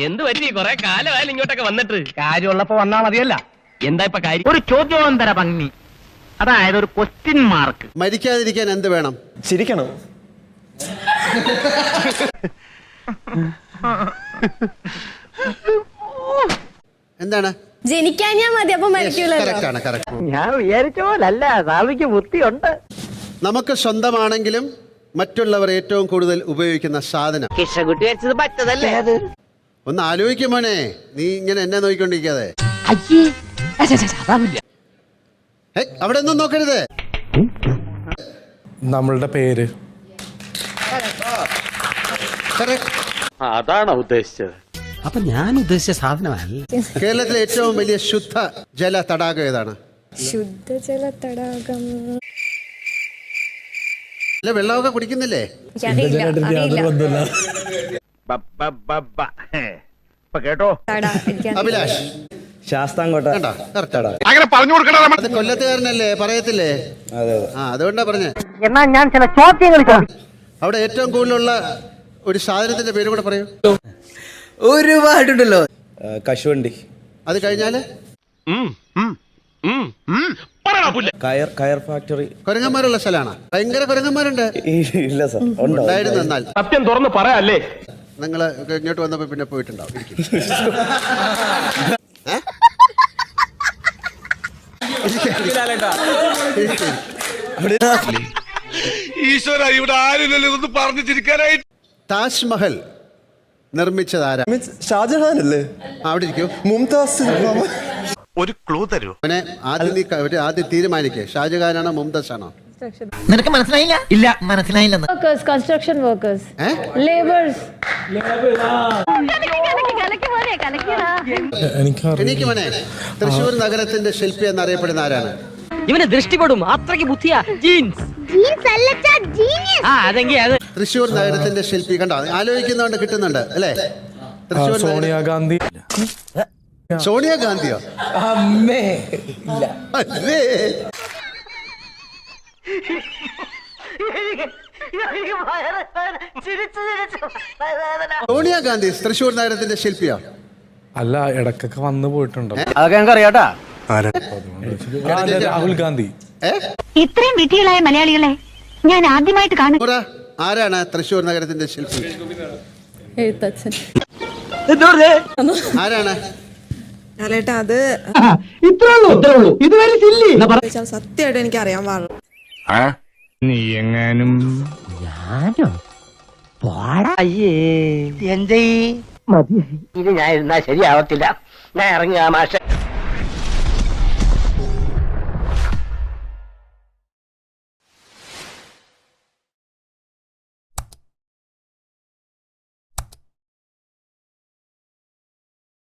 എന്ത് പറ്റി കൊറേ കാലമായാലും ഇങ്ങോട്ടൊക്കെ വന്നിട്ട്? കാര്യമുള്ളപ്പോ വന്നാ മതിയല്ല. എന്താ ഇപ്പൊ കാര്യം? ഒരു ചോദ്യോത്തര ഭംഗി, അതായത് ഒരു ക്വസ്റ്റ്യൻ മാർക്ക്. മരിക്കാതിരിക്കാൻ എന്ത് വേണം? ചിരിക്കണം. എന്താണ്? ജനിക്കാഞ്ഞാ മതി, അപ്പൊ മരിക്കൂലല്ലോ. ഞാൻ വിചാരിച്ച പോലല്ല, സ്വാമിക്ക് ബുദ്ധിയുണ്ട്. നമുക്ക് സ്വന്തമാണെങ്കിലും മറ്റുള്ളവർ ഏറ്റവും കൂടുതൽ ഉപയോഗിക്കുന്ന സാധനം. കിഷകുട്ടി വെച്ചത് പറ്റതല്ലേ അത്? ഒന്ന് ആലോചിക്കും മോനെ, നീ ഇങ്ങനെ എന്നെ നോക്കിക്കൊണ്ടിരിക്കാതെ. അവിടെ ഒന്നും നോക്കരുത്. നമ്മളുടെ പേര്. അതാണോ ഉദ്ദേശിച്ചത്? അപ്പൊ ഞാൻ ഉദ്ദേശിച്ച സാധനമല്ല. കേരളത്തിലെ ഏറ്റവും വലിയ ശുദ്ധ ജല തടാകം ഏതാണ്? ശുദ്ധജല തടാകം. അല്ല, വെള്ളമൊക്കെ കുടിക്കുന്നില്ലേ? കേട്ടോ അഭിലാഷ് ശാസ്താംകോട്ട. അത് കൊല്ലത്തുകാരനല്ലേ, പറയത്തില്ലേ? അതുകൊണ്ടാ പറഞ്ഞേ. എന്നാ ഞാൻ ചില ചോദ്യങ്ങൾ അവിടെ ഏറ്റവും കൂടുതലുള്ള ഒരു സാധനത്തിന്റെ പേര് കൂടെ പറയൂ. ഒരുപാടുണ്ടല്ലോ. കശുവണ്ടി. അത് കഴിഞ്ഞാല് കയർ ഫാക്ടറി. കുരങ്ങന്മാരുള്ള സ്ഥലമാണ്. ഭയങ്കര കുരങ്ങന്മാരുണ്ട്. ഇല്ല സാർ, ഉണ്ടായിരുന്നു. എന്നാൽ സത്യം തുറന്ന് പറയാല്ലേ? നിങ്ങള് ഇങ്ങോട്ട് വന്നപ്പോ പിന്നെ പോയിട്ടുണ്ടാവും. ഈശ്വര, ഇവിടെ ആരുമില്ലല്ലോ ഇതൊന്ന് പറഞ്ഞു ചിരിക്കാനായി. താജ്മഹൽ നിർമ്മിച്ചത് ആരാ? ഷാജഹാൻ അല്ലേ? അവിടെ ഇരിക്കൂ. മുംതാസ്. ഒരു ക്ലൂ തരൂ. അവനെ ആദ്യം തീരുമാനിക്കേ, ഷാജഹാനാണോ മുംതാസ് ആണോ? നിനക്ക് മനസ്സിലായില്ല? ഇല്ല, മനസ്സിലായില്ലെന്ന്. Workers, construction workers, labours. എനിക്ക് മോനെ, തൃശ്ശൂർ നഗരത്തിന്റെ ശില്പി എന്നറിയപ്പെടുന്ന ആരാണ്? ഇവന് ദൃഷ്ടിപ്പെടും, അത്രയ്ക്ക് ബുദ്ധിയാ. ജീൻസ്. തൃശ്ശൂർ നഗരത്തിന്റെ ശില്പി കണ്ടോ? ആലോചിക്കുന്നോണ്ട് കിട്ടുന്നുണ്ട് അല്ലേ? തൃശ്ശൂർ സോണിയാഗാന്ധി. സോണിയാഗാന്ധിയോ? അമ്മേ ഇല്ല. അല്ലേ? സോണിയാഗാന്ധി തൃശ്ശൂർ നഗരത്തിന്റെ ശില്പിയോ? അല്ല, ഇടക്കൊക്കെ വന്നു പോയിട്ടുണ്ടോ? അതൊക്കെ ഞങ്ങൾക്ക് അറിയാട്ടാ. രാഹുൽ ഗാന്ധി. ഇത്രയും വിധികളായ മലയാളികളെ ഞാൻ ആദ്യമായിട്ട് കാണുന്നു. ആരാണ് തൃശ്ശൂർ നഗരത്തിന്റെ ശില്പി? എഴുത്തച്ഛൻ. ആരാണ്? അത് സത്യമായിട്ട് എനിക്ക് അറിയാൻ പാടില്ല. നീ എങ്ങാനും അയ്യേ എന്തേ മതി, ഇത് ഞാൻ ഇരുന്നാ ശരിയാവത്തില്ല. ഞാൻ ഇറങ്ങി ആ മാഷ.